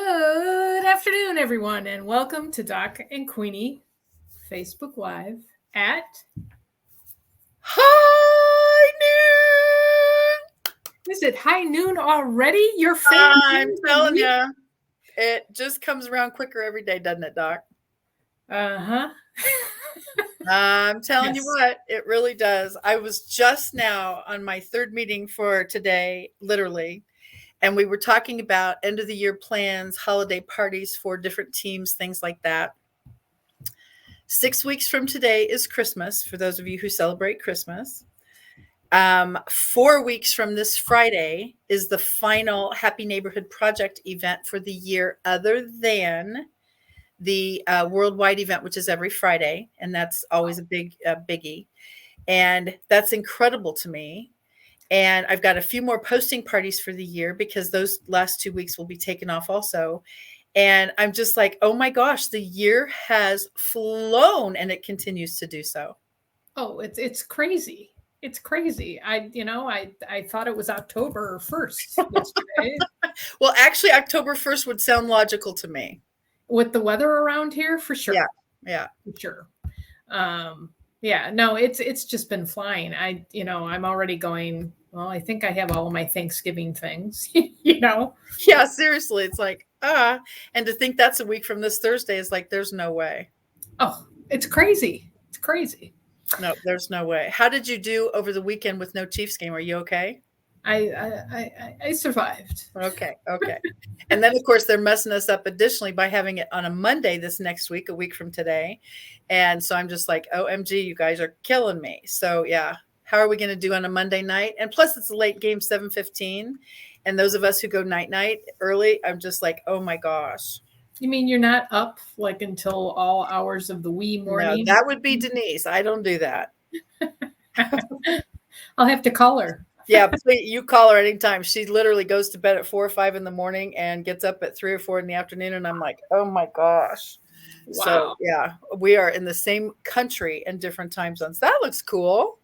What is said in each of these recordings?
Good afternoon, everyone, and welcome to Doc and Queenie Facebook Live at High noon. Is it high noon already? Your favorite I'm telling you, it just comes around quicker every day, doesn't it, Doc? Uh-huh. I'm telling you Yes. what, it really does. I was just now on my third meeting for today, literally, and we were talking about end of the year plans, holiday parties for different teams, things like that. 6 weeks from today is Christmas, for those of you who celebrate Christmas. 4 weeks from this Friday is the final Happy Neighborhood Project event for the year, other than the worldwide event, which is every Friday. And that's always a biggie. And that's incredible to me. And I've got a few more posting parties for the year because those last 2 weeks will be taken off also. And I'm just like, oh my gosh, the year has flown and it continues to do so. Oh, it's crazy. It's crazy. I thought it was October 1st yesterday. Well, actually, October 1st would sound logical to me. With the weather around here, for sure. Yeah. For sure. Yeah, no, it's just been flying. I'm already going, well, I think I have all of my Thanksgiving things, Yeah, seriously. It's like, and to think that's a week from this Thursday is like, there's no way. Oh, it's crazy. It's crazy. No, there's no way. How did you do over the weekend with no Chiefs game? Are you okay? I survived. Okay. And then, of course, they're messing us up additionally by having it on a Monday this next week, a week from today. And so I'm just like, OMG, you guys are killing me. So, yeah, how are we going to do on a Monday night? And plus, it's a late game, 7:15. And those of us who go night early, I'm just like, oh, my gosh. You mean you're not up like until all hours of the wee morning? No, that would be Denise. I don't do that. I'll have to call her. Yeah, please, you call her anytime. She literally goes to bed at 4 or 5 in the morning and gets up at 3 or 4 in the afternoon. And I'm like, oh my gosh. Wow. So yeah, we are in the same country and different time zones. That looks cool.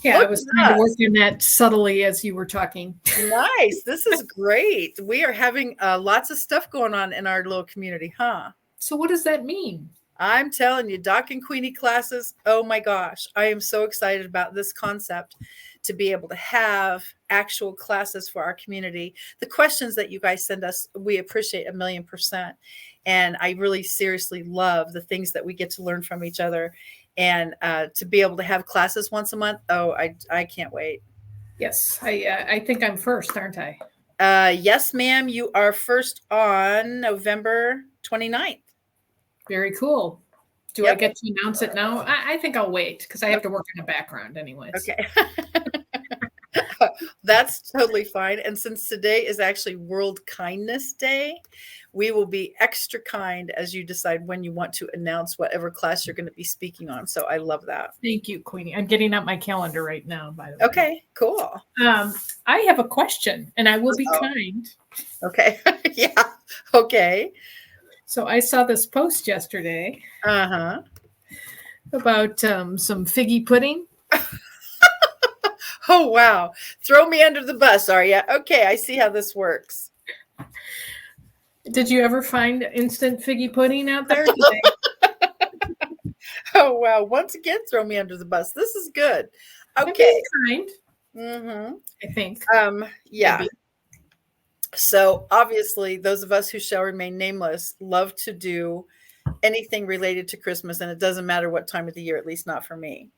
Yeah, I was trying to work in that subtly as you were talking. Nice. This is great. We are having lots of stuff going on in our little community, huh? So what does that mean? I'm telling you, Doc and Queenie classes. Oh my gosh. I am so excited about this concept to be able to have actual classes for our community. The questions that you guys send us, we appreciate 1,000,000%. And I really seriously love the things that we get to learn from each other. And to be able to have classes once a month, I can't wait. Yes, I think I'm first, aren't I? Yes, ma'am. You are first on November 29th. Very cool. Do I get to announce it now? I think I'll wait because I have to work in the background anyways. Okay. That's totally fine. And since today is actually World Kindness Day, we will be extra kind as you decide when you want to announce whatever class you're going to be speaking on. So I love that. Thank you, Queenie. I'm getting up my calendar right now, by the way. Okay, cool. I have a question, and I will be kind. Okay. Yeah. Okay. So I saw this post yesterday about some figgy pudding. Oh, wow. Throw me under the bus, are you? Okay, I see how this works. Did you ever find instant figgy pudding out there? Oh, wow. Once again, throw me under the bus. This is good. Okay. Kind. I think. Yeah. Maybe. So obviously, those of us who shall remain nameless love to do anything related to Christmas, and it doesn't matter what time of the year, at least not for me.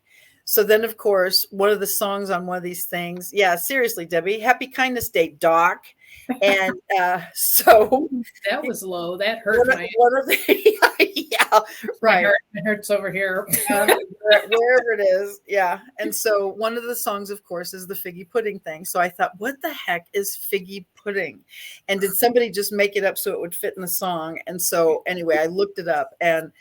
So then, of course, one of the songs on one of these things, yeah, seriously, Debbie, Happy Kindness Day, Doc. And so that was low. That hurt one of the, yeah, right. It hurts over here. Wherever it is. Yeah. And so one of the songs, of course, is the figgy pudding thing. So I thought, what the heck is figgy pudding? And did somebody just make it up so it would fit in the song? And so anyway, I looked it up, and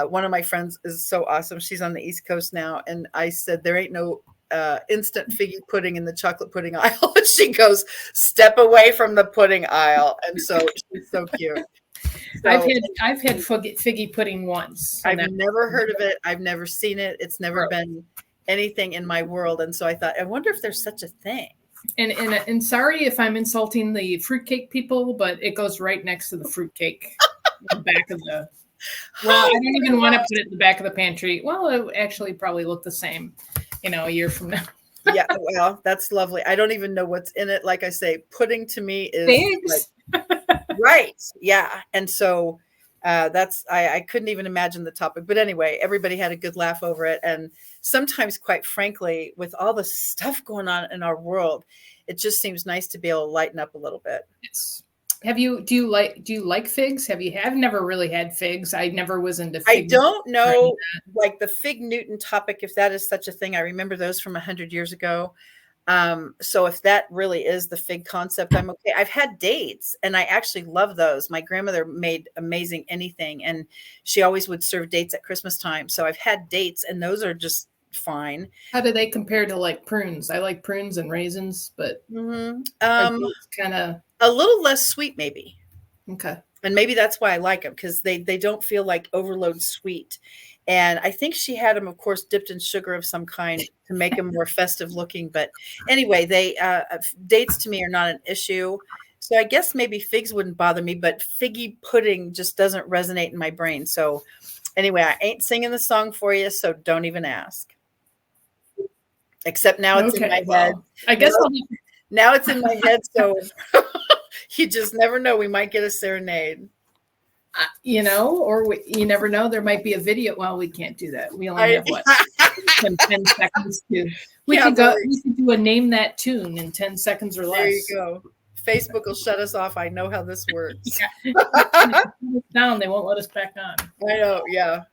one of my friends is so awesome. She's on the East Coast now. And I said, there ain't no instant figgy pudding in the chocolate pudding aisle. And she goes, step away from the pudding aisle. And so she's so cute. So, I've had figgy pudding once. I've never heard of it. I've never seen it. It's never been anything in my world. And so I thought, I wonder if there's such a thing. And sorry if I'm insulting the fruitcake people, but it goes right next to the fruitcake in the back of the. Well, I don't even want to put it in the back of the pantry. Well, it would actually probably look the same, a year from now. Yeah, well, that's lovely. I don't even know what's in it. Like I say, pudding to me is Thanks. right. Yeah. And so I couldn't even imagine the topic. But anyway, everybody had a good laugh over it. And sometimes, quite frankly, with all the stuff going on in our world, it just seems nice to be able to lighten up a little bit. Yes. Do you like figs? I've never really had figs. I never was into figs. I don't know, like the fig Newton topic, if that is such a thing. I remember those from 100 years ago. So if that really is the fig concept, I'm okay. I've had dates and I actually love those. My grandmother made amazing anything, and she always would serve dates at Christmas time. So I've had dates and those are just fine. How do they compare to like prunes? I like prunes and raisins, but kind of a little less sweet, maybe. Okay. And maybe that's why I like them, because they don't feel like overload sweet. And I think she had them, of course, dipped in sugar of some kind to make them more festive looking. But anyway, dates to me are not an issue. So I guess maybe figs wouldn't bother me, but figgy pudding just doesn't resonate in my brain. So anyway, I ain't singing the song for you, so don't even ask. Except now it's in my head. I guess now it's in my head, so you just never know. We might get a serenade. You never know. There might be a video. Well, we can't do that. We only have 10 seconds to. We could do a name that tune in 10 seconds or less. There you go. Facebook will shut us off. I know how this works. Down, they won't let us back on. I know. Yeah.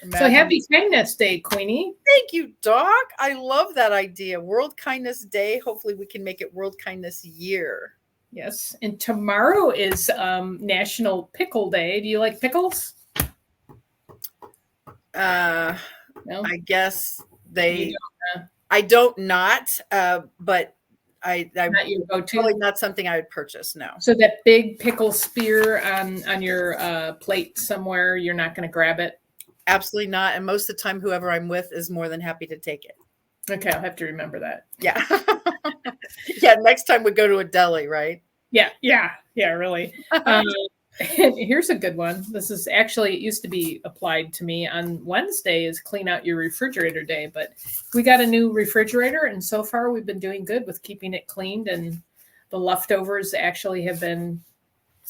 Imagine. So happy Kindness Day, Queenie. Thank you, Doc. I love that idea. World Kindness Day. Hopefully we can make it World Kindness Year. Yes. And tomorrow is National Pickle Day. Do you like pickles? No? I guess I don't but not your go-to? Probably not something I would purchase, no. So that big pickle spear on your plate somewhere, you're not going to grab it? Absolutely not. And most of the time, whoever I'm with is more than happy to take it. Okay, I'll have to remember that. Yeah. Yeah, next time we go to a deli, right? Yeah, really. Here's a good one. This is actually, it used to be applied to me on Wednesday is clean out your refrigerator day, but we got a new refrigerator and so far we've been doing good with keeping it cleaned, and the leftovers actually have been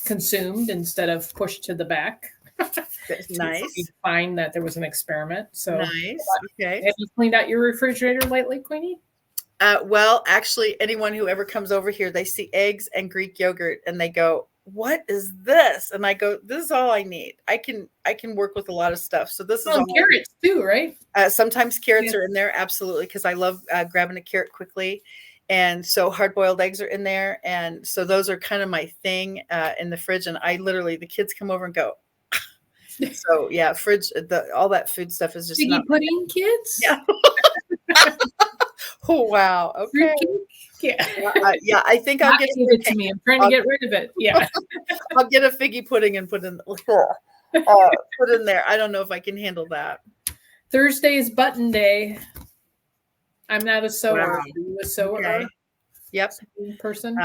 consumed instead of pushed to the back. Nice. We find that there was an experiment. So nice. Okay. Have you cleaned out your refrigerator lately, Queenie? Well, actually, anyone who ever comes over here, they see eggs and Greek yogurt and they go, "What is this?" And I go, "This is all I need. I can work with a lot of stuff." So this is all carrots too, right? Sometimes carrots are in there, absolutely, because I love grabbing a carrot quickly. And so hard-boiled eggs are in there, and so those are kind of my thing in the fridge. And I literally, the kids come over and go. So yeah, fridge, all that food stuff is just Figgy pudding, kids. Yeah. Oh wow. Okay. Yeah. Yeah. I think I'll get it to me. I'm trying to get rid of it. Yeah. I'll get a figgy pudding and put in there. I don't know if I can handle that. Thursday is button day. I'm not a sewer. Wow. Are you a sewer? Okay. Yep. Person.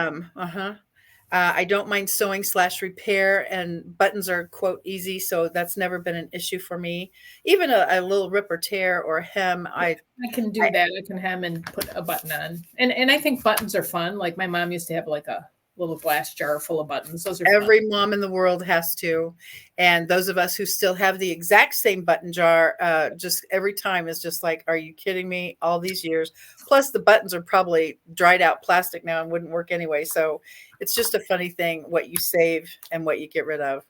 I don't mind sewing / repair, and buttons are, quote, easy. So that's never been an issue for me. Even a little rip or tear or hem. I can do that. I can hem and put a button on. And I think buttons are fun. Like my mom used to have like a little glass jar full of buttons. Those are every mom in the world has to. And those of us who still have the exact same button jar, just every time is just like, are you kidding me? All these years. Plus the buttons are probably dried out plastic now and wouldn't work anyway. So it's just a funny thing what you save and what you get rid of.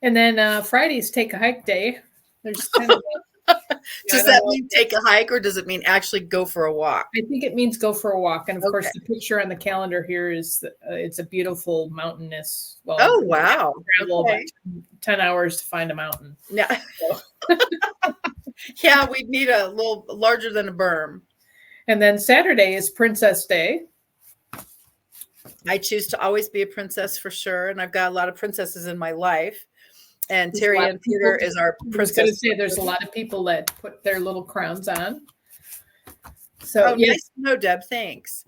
And then Friday's take a hike day. There's kind of does that mean take a hike, or does it mean actually go for a walk? I think it means go for a walk. And of course, the picture on the calendar here is it's a beautiful mountainous. Well, oh wow! Travel about 10 hours to find a mountain. Yeah, so. Yeah, we'd need a little larger than a berm. And then Saturday is Princess Day. I choose to always be a princess for sure, and I've got a lot of princesses in my life. And Terry and Peter is our princess. I was going to say there's a lot of people that put their little crowns on. So yes, no, Deb, thanks.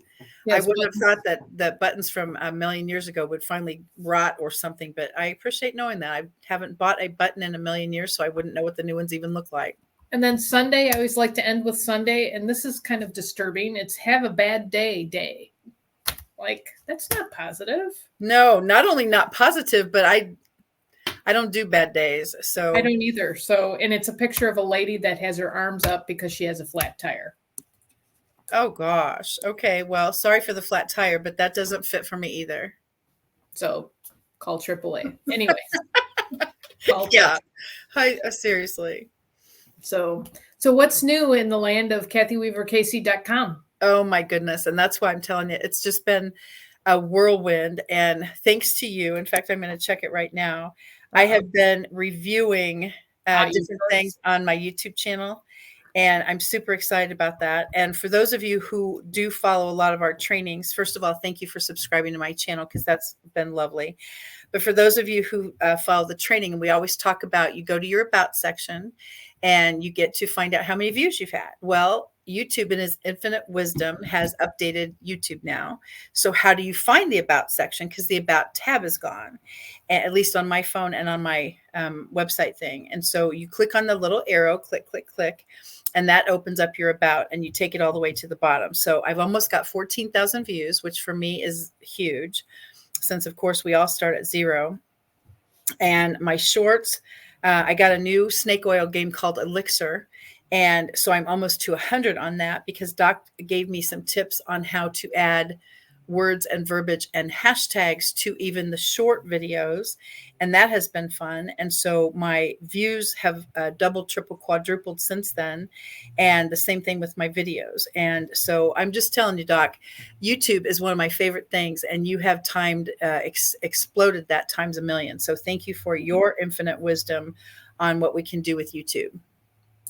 I wouldn't have thought that buttons from a million years ago would finally rot or something, but I appreciate knowing that. I haven't bought a button in a million years, so I wouldn't know what the new ones even look like. And then Sunday, I always like to end with Sunday, and this is kind of disturbing. It's have a bad day. Like, that's not positive. No, not only not positive, but I don't do bad days. So I don't either. So, and it's a picture of a lady that has her arms up because she has a flat tire. Oh gosh. Okay. Well, sorry for the flat tire, but that doesn't fit for me either. So call AAA. Anyway. Yeah. Seriously. So what's new in the land of KathyWeaverCasey.com? Oh my goodness. And that's why I'm telling you, it's just been a whirlwind. And thanks to you, in fact, I'm going to check it right now. I have been reviewing different things on my YouTube channel, and I'm super excited about that. And for those of you who do follow a lot of our trainings, first of all, thank you for subscribing to my channel, because that's been lovely. But for those of you who follow the training, and we always talk about, you go to your About section and you get to find out how many views you've had. Well, YouTube in his infinite wisdom has updated YouTube now. So how do you find the About section? Because the About tab is gone, at least on my phone and on my website thing. And so you click on the little arrow, click, and that opens up your About, and you take it all the way to the bottom. So I've almost got 14,000 views, which for me is huge, since of course we all start at 0. And my shorts, I got a new snake oil game called Elixir. And so I'm almost to 100 on that, because Doc gave me some tips on how to add words and verbiage and hashtags to even the short videos. And that has been fun. And so my views have doubled, triple, quadrupled since then. And the same thing with my videos. And so I'm just telling you, Doc, YouTube is one of my favorite things. And you have timed, exploded that times a million. So thank you for your infinite wisdom on what we can do with YouTube.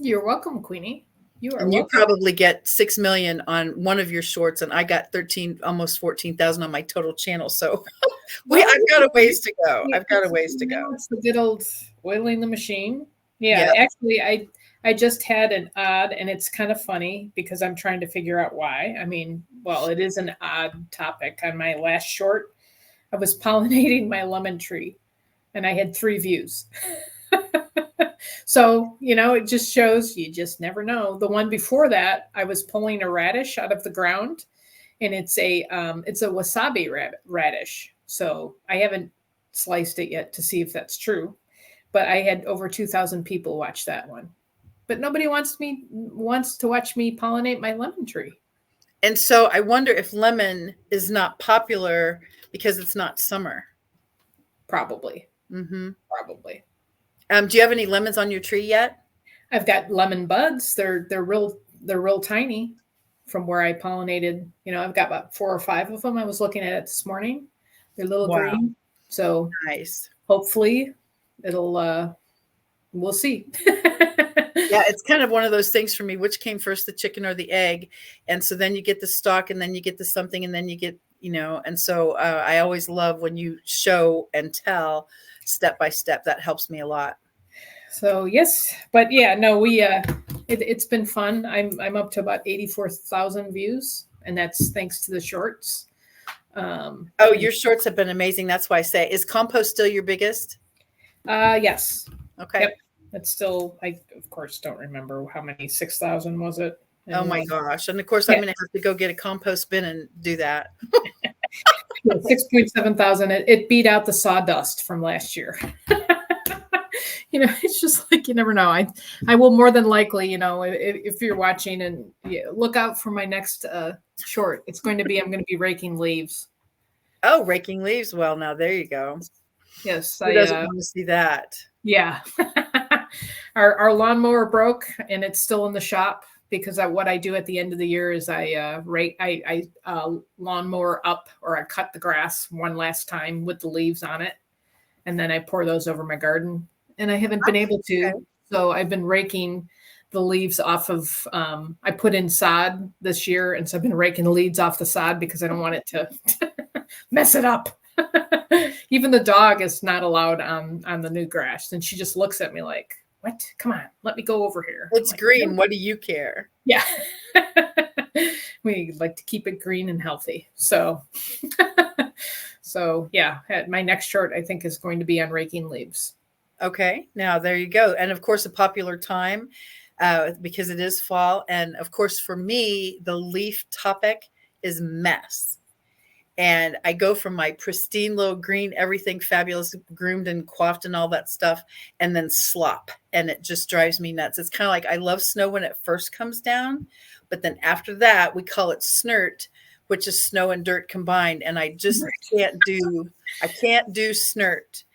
You're welcome, Queenie. You are and welcome. You probably get 6 million on one of your shorts, and I got 13, almost 14,000 on my total channel. So I've got a ways to go. It's the good old oiling the machine. Yeah. Actually, I just had an odd, and it's kind of funny because I'm trying to figure out why. I mean, well, it is an odd topic. On my last short, I was pollinating my lemon tree, and I had 3 views. So, it just shows you just never know. The one before that, I was pulling a radish out of the ground, and it's a wasabi radish. So I haven't sliced it yet to see if that's true, but I had over 2,000 people watch that one. But nobody wants to watch me pollinate my lemon tree. And so I wonder if lemon is not popular because it's not summer. Probably. Mm-hmm. Probably. Do you have any lemons on your tree yet? I've got lemon buds. They're real tiny from where I pollinated. I've got about 4 or 5 of them. I was looking at it this morning. They're little green. So nice. Hopefully it'll, we'll see. Yeah, it's kind of one of those things for me, which came first, the chicken or the egg? And so then you get the stalk, and then you get the something, and then you get, and so I always love when you show and tell step by step. That helps me a lot. So yes, but yeah, no, it's been fun. I'm up to about 84,000 views, and that's thanks to the shorts. Your shorts have been amazing. That's why I say, is compost still your biggest? Yes. Okay. Yep. It's still, I of course don't remember how many, 6,000 was it? Oh my gosh. And of course I'm going to have to go get a compost bin and do that. 6.7 thousand. It beat out the sawdust from last year. It's just like, you never know. I will more than likely, if you're watching, and look out for my next short. It's going to be, I'm going to be raking leaves. Oh, raking leaves. Well, now there you go. Yes. Who doesn't want to see that? Yeah. Our lawnmower broke, and it's still in the shop, because what I do at the end of the year is I lawnmower up, or I cut the grass one last time with the leaves on it, and then I pour those over my garden. And I haven't been able to, so I've been raking the leaves off of. I put in sod this year, and so I've been raking the leaves off the sod because I don't want it to mess it up. Even the dog is not allowed on the new grass, and she just looks at me like, "What? Come on, let me go over here." It's green. What do you care? Yeah. We like to keep it green and healthy. So, so yeah, my next short I think is going to be on raking leaves. Okay, now there you go. And of course, a popular time because it is fall. And of course, for me, the leaf topic is mess. And I go from my pristine little green, everything fabulous, groomed and coiffed and all that stuff, and then slop. And it just drives me nuts. It's kind of like I love snow when it first comes down, but then after that, we call it snert, which is snow and dirt combined. And I just I can't do snert.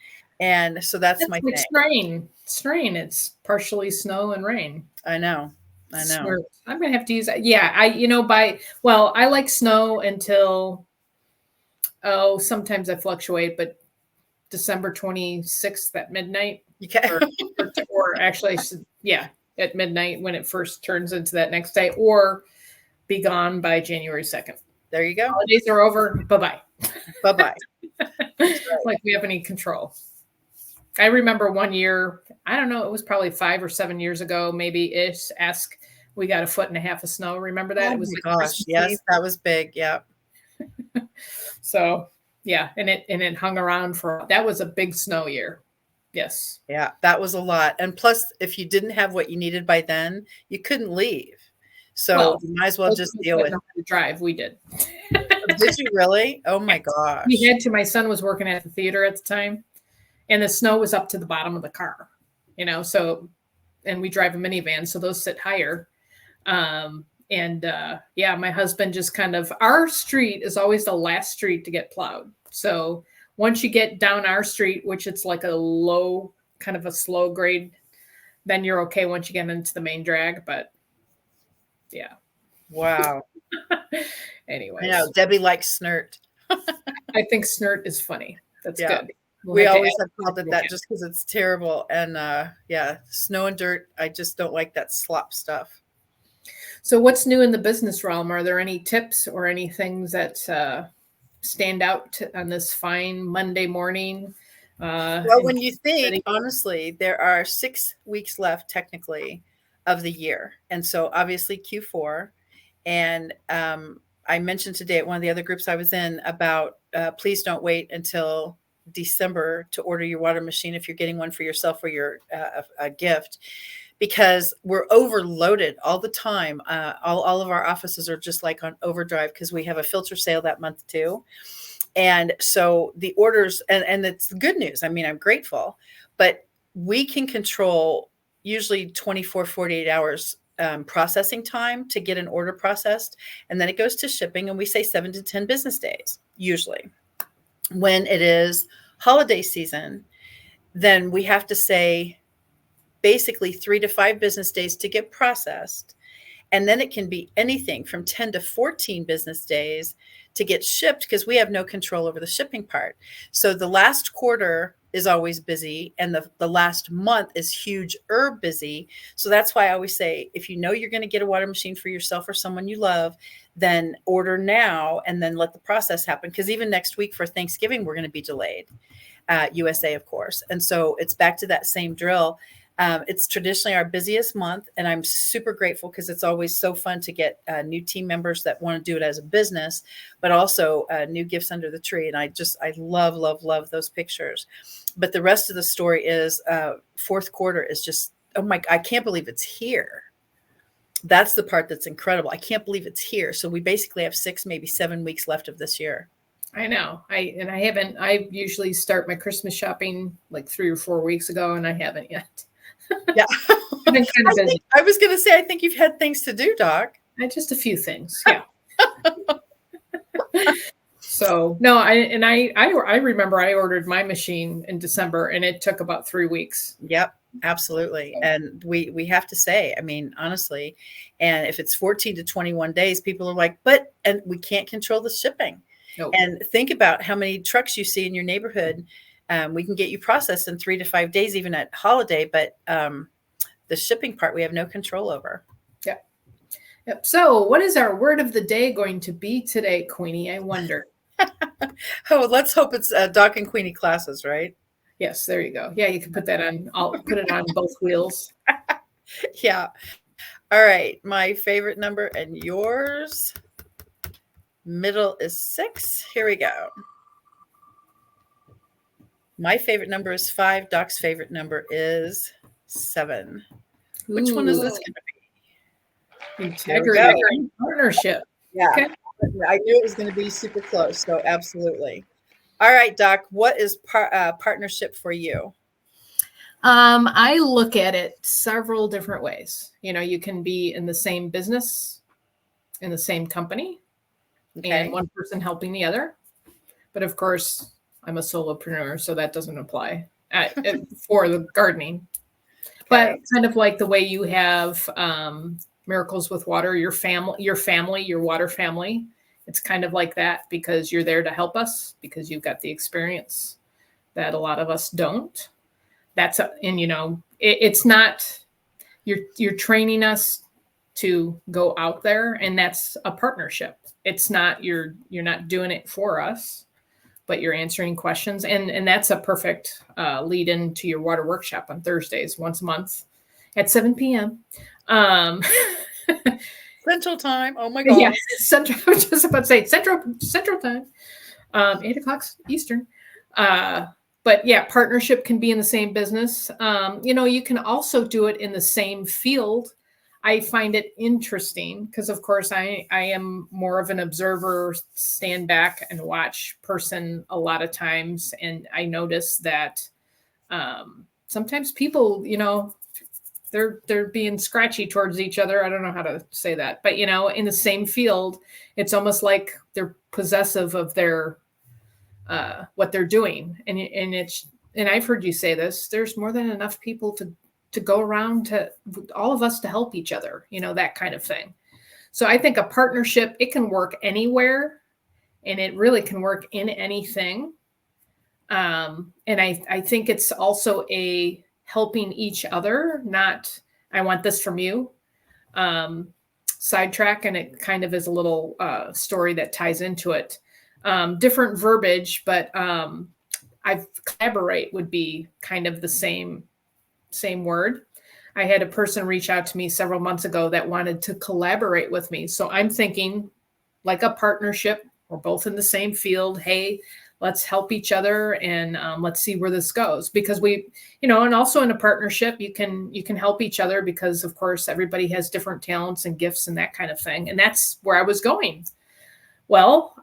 And so that's my like thing. strain. Strain. It's partially snow and rain. I know. Snort. I'm gonna have to use that. Yeah, I like snow until sometimes I fluctuate, but December 26th at midnight. Okay. Or actually, yeah, at midnight when it first turns into that next day, or be gone by January 2nd. There you go. Holidays are over. Bye-bye. Bye-bye. Right. Like we have any control. I remember one year, I don't know, it was probably 5 or 7 years ago, maybe ish. We got 1.5 feet of snow. Remember that? Oh it was my gosh, yes, that was big. Yeah. So yeah, and it hung around that was a big snow year. Yes. Yeah, that was a lot. And plus, if you didn't have what you needed by then, you couldn't leave. So you might as well just deal with it. Drive. We did. Did you really? Oh my gosh. We had to. My son was working at the theater at the time, and the snow was up to the bottom of the car. So, and we drive a minivan, so those sit higher. My husband just our street is always the last street to get plowed. So once you get down our street, which it's like a low, kind of a slow grade, then you're okay once you get into the main drag. But yeah. Wow. Anyway. I know Debbie likes snert. I think snert is funny. That's good. We always have called it that just because it's terrible. And snow and dirt, I just don't like that slop stuff. So what's new in the business realm? Are there any tips or any things that stand out on this fine Monday morning? Well, when you think, honestly, there are 6 weeks left technically of the year. And so obviously Q4. And I mentioned today at one of the other groups I was in about please don't wait until December to order your water machine if you're getting one for yourself or your a gift, because we're overloaded all the time. All of our offices are just like on overdrive because we have a filter sale that month too. And so the orders, and it's good news. I mean, I'm grateful, but we can control usually 24, 48 hours processing time to get an order processed. And then it goes to shipping, and we say 7 to 10 business days, usually. When it is holiday season, then we have to say basically 3 to 5 business days to get processed. And then it can be anything from 10 to 14 business days to get shipped because we have no control over the shipping part. So the last quarter is always busy, and the last month is huge busy. So that's why I always say, if you know you're going to get a water machine for yourself or someone you love, then order now and then let the process happen. Because even next week for Thanksgiving, we're going to be delayed, USA, of course. And so it's back to that same drill. It's traditionally our busiest month, and I'm super grateful because it's always so fun to get new team members that want to do it as a business, but also new gifts under the tree. And I love, love, love those pictures. But the rest of the story is fourth quarter is just, I can't believe it's here. That's the part that's incredible. I can't believe it's here. So we basically have 6, maybe 7 weeks left of this year. I know. I usually start my Christmas shopping like 3 or 4 weeks ago, and I haven't yet. Yeah. I've been kind of busy. I was going to say, I think you've had things to do, Doc. Just a few things. Yeah. So no, I remember I ordered my machine in December, and it took about 3 weeks. Yep, absolutely. And we have to say, I mean, honestly, and if it's 14 to 21 days, people are like, and we can't control the shipping. Nope. And think about how many trucks you see in your neighborhood. We can get you processed in 3 to 5 days, even at holiday, but the shipping part we have no control over. Yep. So what is our word of the day going to be today, Queenie? I wonder. Oh, let's hope it's Doc and Queenie classes, right? Yes, there you go. Yeah, you can put that on. I'll put it on both wheels. Yeah. All right. My favorite number and yours. Middle is 6. Here we go. My favorite number is 5. Doc's favorite number is 7. Which one is this going to be? Integrity and partnership. Yeah. Okay. I knew it was going to be super close. So absolutely. All right, Doc, what is partnership for you? I look at it several different ways. You can be in the same business, in the same company, and one person helping the other. But of course, I'm a solopreneur, so that doesn't apply for the gardening. Okay. But kind of like the way you have Miracles with Water, your family, your water family. It's kind of like that because you're there to help us because you've got the experience that a lot of us don't. It's not, you're training us to go out there, and that's a partnership. It's not, you're not doing it for us, but you're answering questions. And that's a perfect lead into your water workshop on Thursdays, once a month at 7 p.m. Central time. Oh my God. Yeah, Central. I was just about to say Central time, 8 o'clock Eastern. But yeah, partnership can be in the same business. You can also do it in the same field. I find it interesting because, of course, I am more of an observer, stand back and watch person a lot of times. And I notice that sometimes people, they're being scratchy towards each other. I don't know how to say that, but, in the same field, it's almost like they're possessive of their what they're doing. And I've heard you say this, there's more than enough people to go around to all of us to help each other, that kind of thing. So I think a partnership, it can work anywhere and it really can work in anything. And I think it's also a helping each other, not I want this from you. Sidetrack, and it kind of is a little story that ties into it. Different verbiage, but collaborate would be kind of the same word. I had a person reach out to me several months ago that wanted to collaborate with me. So I'm thinking like a partnership. We're both in the same field. Hey, let's help each other and let's see where this goes. Because and also in a partnership, you can help each other because, of course, everybody has different talents and gifts and that kind of thing. And that's where I was going. Well,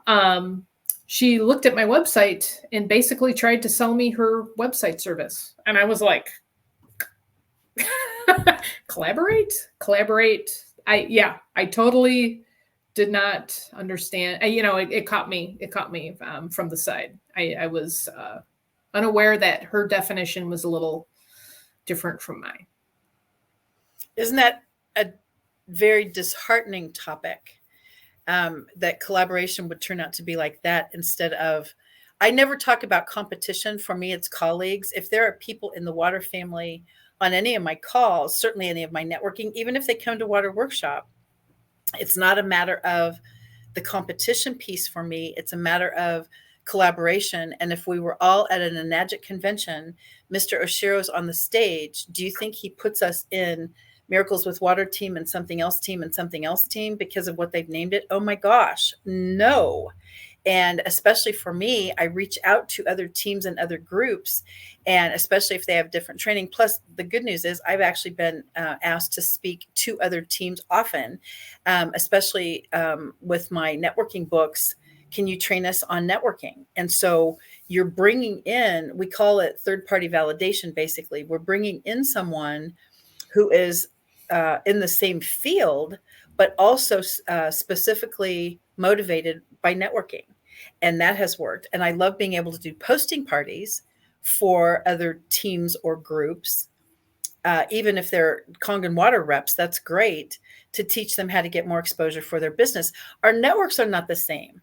she looked at my website and basically tried to sell me her website service. And I was like, collaborate. I totally did not understand. It caught me from the side. I was unaware that her definition was a little different from mine. Isn't that a very disheartening topic? That collaboration would turn out to be like that instead of, I never talk about competition. For me, it's colleagues. If there are people in the water family on any of my calls, certainly any of my networking, even if they come to water workshop, it's not a matter of the competition piece for me. It's a matter of collaboration. And if we were all at an Enagic convention, Mr. Oshiro's on the stage, do you think he puts us in Miracles with Water team and something else team and something else team because of what they've named it? Oh my gosh, no. And especially for me, I reach out to other teams and other groups, and especially if they have different training. Plus, the good news is I've actually been asked to speak to other teams often, especially with my networking books. Can you train us on networking? And so you're bringing in, we call it third-party validation, basically. We're bringing in someone who is in the same field, but also specifically motivated by networking. And that has worked. And I love being able to do posting parties for other teams or groups. Even if they're Kangen water reps, that's great to teach them how to get more exposure for their business. Our networks are not the same.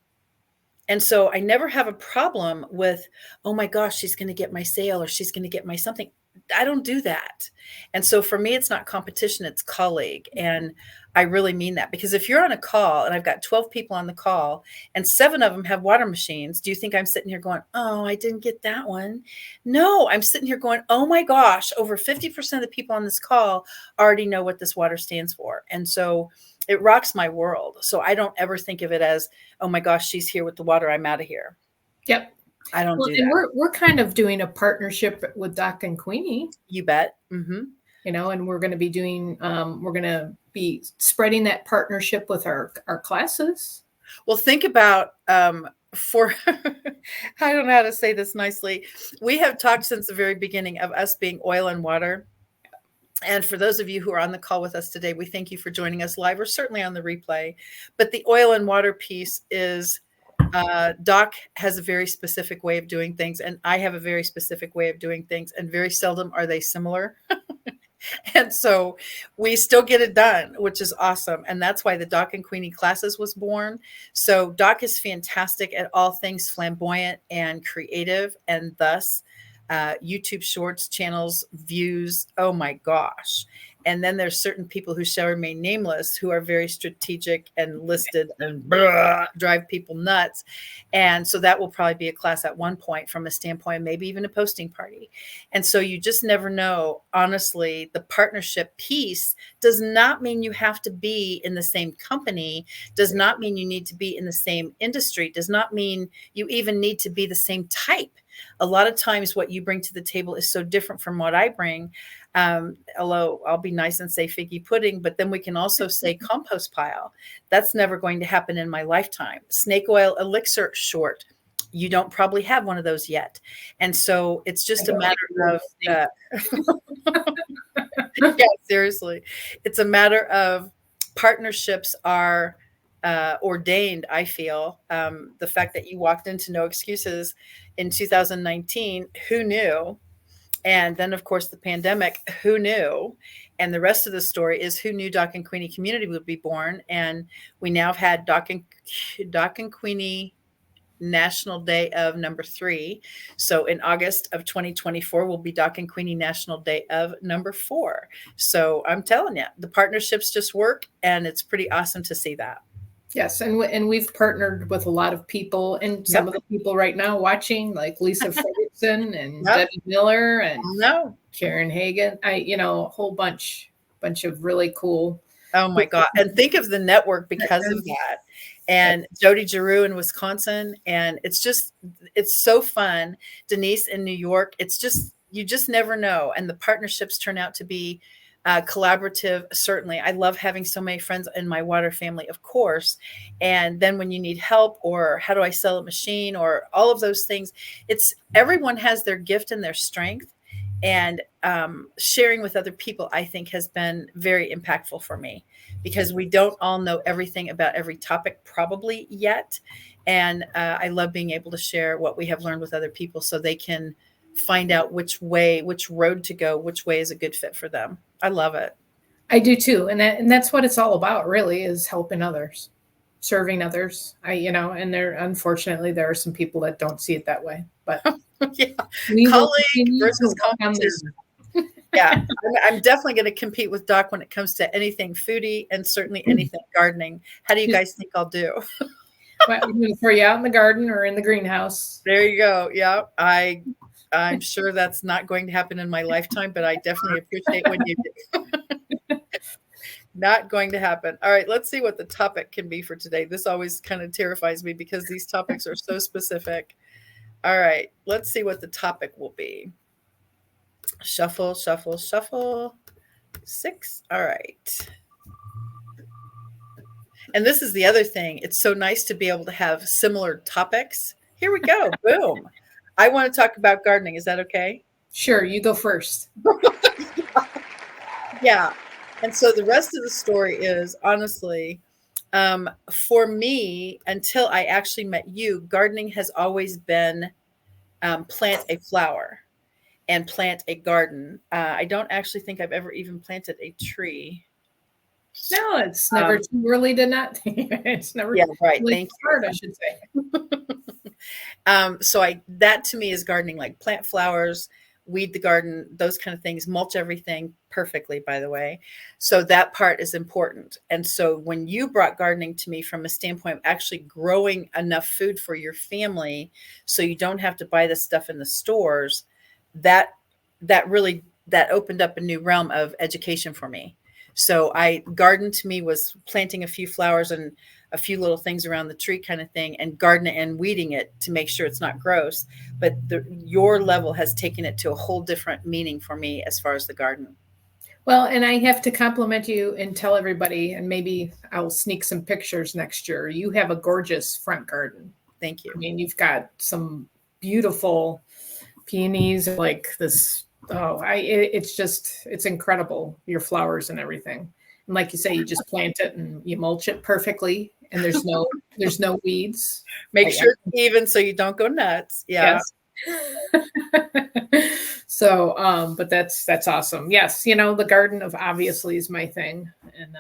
And so I never have a problem with, oh my gosh, she's going to get my sale or she's going to get my something. I don't do that. And so for me, it's not competition, it's colleague. And I really mean that, because if you're on a call and I've got 12 people on the call and 7 of them have water machines, do you think I'm sitting here going, oh, I didn't get that one? No, I'm sitting here going, oh my gosh, over 50% of the people on this call already know what this water stands for. And so it rocks my world. So I don't ever think of it as, oh my gosh, she's here with the water, I'm out of here. Yep. I don't do And that. we're kind of doing a partnership with Doc and Queenie, You bet. Mm-hmm. and we're going to be doing, we're going to be spreading that partnership with our classes. Well, think about for I don't know how to say this nicely. We have talked since the very beginning of us being oil and water. And for those of you who are on the call with us today, we thank you for joining us live or certainly on the replay. But the oil and water piece is Doc has a very specific way of doing things, and I have a very specific way of doing things, and very seldom are they similar. And so we still get it done, which is awesome. And that's why the Doc and Queenie classes was born. So Doc is fantastic at all things flamboyant and creative, and thus YouTube shorts, channels, views. Oh my gosh. And then there's certain people who shall remain nameless who are very strategic and listed and drive people nuts. And so that will probably be a class at one point from a standpoint, maybe even a posting party. And so you just never know. Honestly, the partnership piece does not mean you have to be in the same company, does not mean you need to be in the same industry, does not mean you even need to be the same type. A lot of times what you bring to the table is so different from what I bring. Although I'll be nice and say figgy pudding, but then we can also say compost pile. That's never going to happen in my lifetime. Snake oil elixir short. You don't probably have one of those yet. And so it's just a matter of, yeah, seriously. It's a matter of partnerships are ordained, I feel. The fact that you walked into No Excuses in 2019, who knew? And then, of course, the pandemic, who knew? And the rest of the story is who knew Doc and Queenie community would be born. And we now have had Doc and Queenie National Day of number 3. So in August of 2024 will be Doc and Queenie National Day of number 4. So I'm telling you, the partnerships just work, and it's pretty awesome to see that. Yes, and we've partnered with a lot of people, and some of the people right now watching, like Lisa Ferguson and Debbie Miller and Karen Hagen. A whole bunch of really cool. Oh my God! And think of the network because of that. And Jody Giroux in Wisconsin, and it's so fun. Denise in New York. It's just, you just never know, and the partnerships turn out to be collaborative. Certainly. I love having so many friends in my water family, of course. And then when you need help, or how do I sell a machine, or all of those things, it's everyone has their gift and their strength. And sharing with other people, I think, has been very impactful for me, because we don't all know everything about every topic probably yet. And I love being able to share what we have learned with other people, so they can find out which road to go, which way is a good fit for them. I love it. I do too. And that's what it's all about, really, is helping others, serving others. And unfortunately, there are some people that don't see it that way, but yeah. Colleague versus competition. Yeah. I'm definitely going to compete with Doc when it comes to anything foodie, and certainly anything gardening. How do you guys think I'll do? Well, I'm going to throw you out in the garden or in the greenhouse. There you go. Yeah. I'm sure that's not going to happen in my lifetime, but I definitely appreciate when you do. Not going to happen. All right, let's see what the topic can be for today. This always kind of terrifies me because these topics are so specific. All right, let's see what the topic will be. Shuffle, shuffle, shuffle. 6. All right. And this is the other thing. It's so nice to be able to have similar topics. Here we go. Boom. I want to talk about gardening. Is that okay? Sure, you go first. Yeah. And so the rest of the story is, honestly, for me, until I actually met you, gardening has always been plant a flower and plant a garden. I don't actually think I've ever even planted a tree. No, it's never too early to not. It's never right. Thank you. I should say. So that to me is gardening, like plant flowers, weed the garden, those kind of things, mulch everything perfectly, by the way. So that part is important. And so when you brought gardening to me from a standpoint of actually growing enough food for your family so you don't have to buy the stuff in the stores, that really that opened up a new realm of education for me. So garden to me was planting a few flowers and a few little things around the tree kind of thing, and gardening and weeding it to make sure it's not gross. But your level has taken it to a whole different meaning for me as far as the garden. Well, and I have to compliment you and tell everybody, and maybe I'll sneak some pictures next year. You have a gorgeous front garden. Thank you. I mean, you've got some beautiful peonies, like this. Oh, it's incredible, your flowers and everything. And like you say, you just plant it and you mulch it perfectly, and there's no weeds. Make sure it's even so you don't go nuts. Yeah. Yes. So, but that's awesome. Yes, the garden of obviously is my thing, and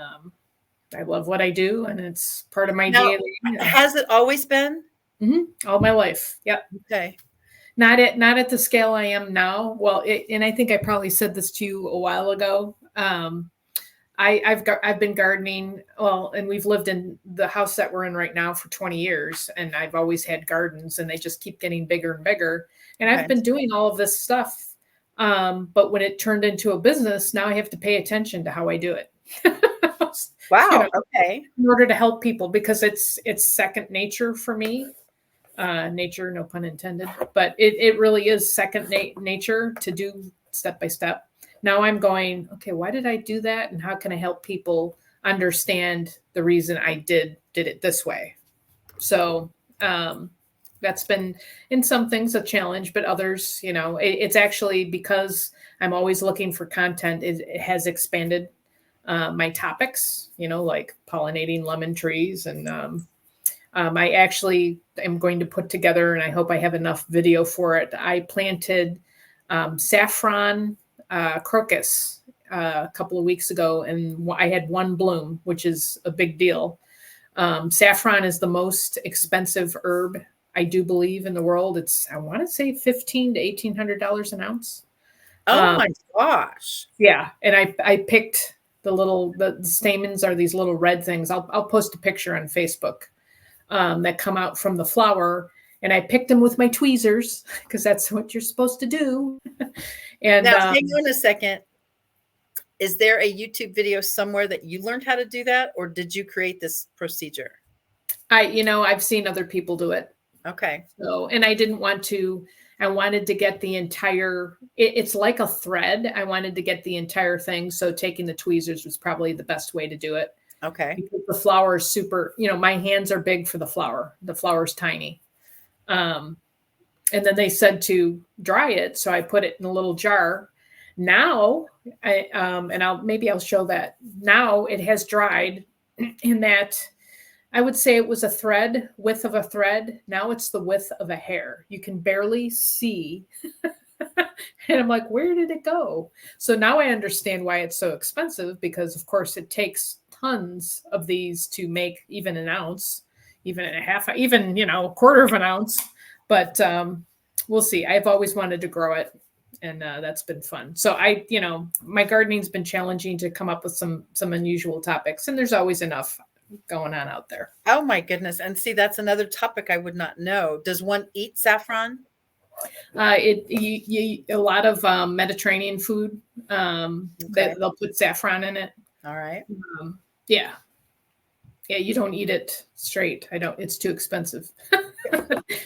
I love what I do, and it's part of my Now, daily. has it always been? All my life. Yep. Okay. Not at the scale I am now. Well, and I think I probably said this to you a while ago. I've been gardening, well, and we've lived in the house that we're in right now for 20 years, and I've always had gardens, and they just keep getting bigger and bigger. And I've been doing all of this stuff. But when it turned into a business, now I have to pay attention to how I do it. Wow. Okay. In order to help people, because it's second nature for me. Nature, no pun intended, but it really is second nature to do step by step. Now I'm going, okay, why did I do that? And how can I help people understand the reason I did it this way? So, that's been in some things a challenge, but others, it's actually because I'm always looking for content. It has expanded my topics, like pollinating lemon trees. And I actually am going to put together, and I hope I have enough video for it. I planted saffron crocus a couple of weeks ago, and I had one bloom, which is a big deal. Saffron is the most expensive herb, I do believe, in the world. I want to say $1,500 to $1,800 an ounce. Oh my gosh. Yeah. And I picked the stamens are these little red things. I'll post a picture on Facebook that come out from the flower. And I picked them with my tweezers because that's what you're supposed to do. And now, hang on a second. Is there a YouTube video somewhere that you learned how to do that, or did you create this procedure? I've seen other people do it. Okay. So, and I wanted to get the entire, it's like a thread. I wanted to get the entire thing. So taking the tweezers was probably the best way to do it. Okay. Because the flower is super, my hands are big for the flower. The flower's tiny. And then they said to dry it. So I put it in a little jar. Now, I'll show that. Now it has dried in that I would say it was a width of a thread. Now it's the width of a hair. You can barely see. And I'm like, where did it go? So now I understand why it's so expensive, because of course it takes tons of these to make even an ounce, even a half, even, a quarter of an ounce. But we'll see. I've always wanted to grow it, and that's been fun. So my gardening's been challenging to come up with some unusual topics, and there's always enough going on out there. Oh my goodness. And see, that's another topic I would not know. Does one eat saffron? A lot of Mediterranean food, they'll put saffron in it. All right. Yeah, you don't eat it straight. It's too expensive.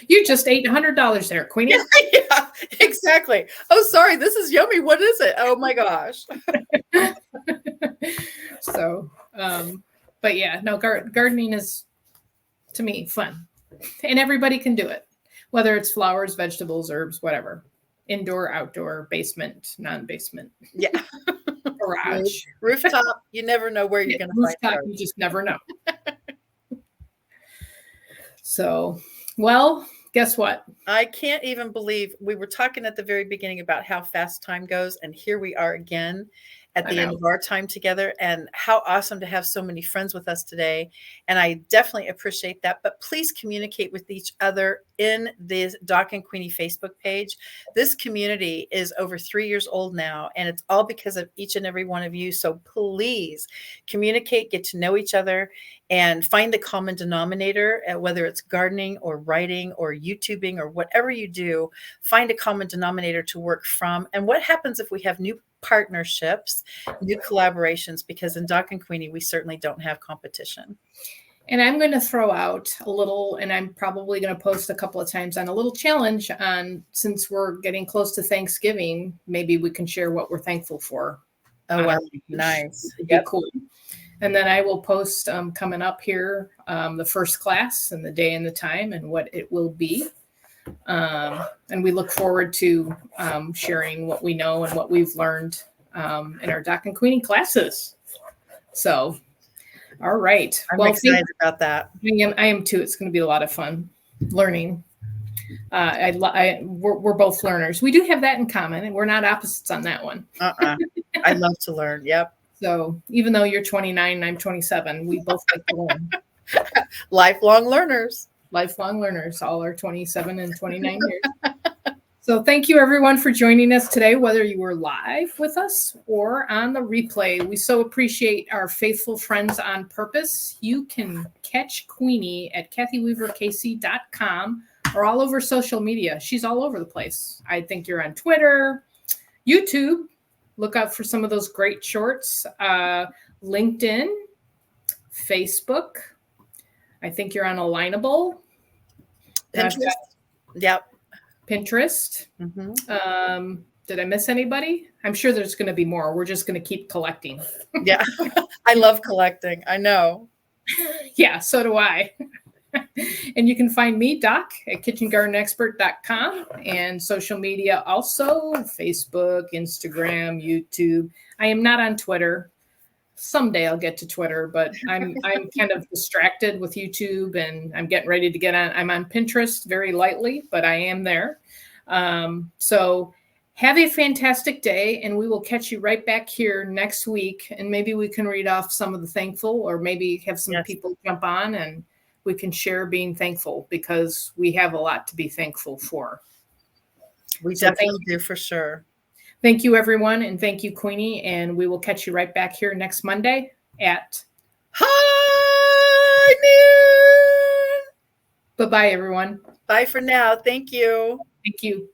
You just ate $100 there, Queenie. Yeah, exactly. Oh, sorry, this is yummy. What is it? Oh my gosh. So, but yeah, no, gardening is, to me, fun, and everybody can do it, whether it's flowers, vegetables, herbs, whatever, indoor, outdoor, basement, non-basement. Yeah. Garage, rooftop. You never know where you're going to find it. You just never know. So, well, guess what? I can't even believe we were talking at the very beginning about how fast time goes, and here we are again. at the end of our time together, and how awesome to have so many friends with us today. And I definitely appreciate that. But please communicate with each other in the Doc and Queenie Facebook page. This community is over 3 years old now, and it's all because of each and every one of you. So please communicate, get to know each other, and find the common denominator, whether it's gardening or writing or YouTubing or whatever you do. Find a common denominator to work from. And what happens if we have new partnerships, new collaborations? Because in Doc and Queenie, we certainly don't have competition. And I'm going to throw out a little, and I'm probably going to post a couple of times on a little challenge on, since we're getting close to Thanksgiving, maybe we can share what we're thankful for. Oh, wow. Nice. It'd be cool. And then I will post coming up here the first class and the day and the time and what it will be. And we look forward to sharing what we know and what we've learned in our Doc and Queenie classes. So, all right. I'm excited about that. I am too. It's going to be a lot of fun learning. We're both learners. We do have that in common, and we're not opposites on that one. I love to learn. Yep. So even though you're 29 and I'm 27, we both like to learn. Lifelong learners. Lifelong learners, all are 27 and 29 years. So thank you everyone for joining us today, whether you were live with us or on the replay. We so appreciate our faithful friends on purpose. You can catch Queenie at KathyWeaverKC.com or all over social media. She's all over the place. I think you're on Twitter, YouTube. Look out for some of those great shorts. LinkedIn, Facebook. I think you're on Alignable. Pinterest. Yep. Pinterest. Mm-hmm. Did I miss anybody? I'm sure there's going to be more. We're just going to keep collecting. Yeah. I love collecting. I know. Yeah, so do I. And you can find me, Doc, at kitchengardenexpert.com, and social media also, Facebook, Instagram, YouTube. I am not on Twitter. Someday I'll get to Twitter, but I'm kind of distracted with YouTube, and I'm getting ready to get on. I'm on Pinterest very lightly, but I am there. So have a fantastic day, and we will catch you right back here next week. And maybe we can read off some of the thankful, or maybe have some people jump on and we can share being thankful, because we have a lot to be thankful for. We definitely do, for sure. Thank you, everyone. And thank you, Queenie. And we will catch you right back here next Monday at high noon. Bye-bye, everyone. Bye for now. Thank you. Thank you.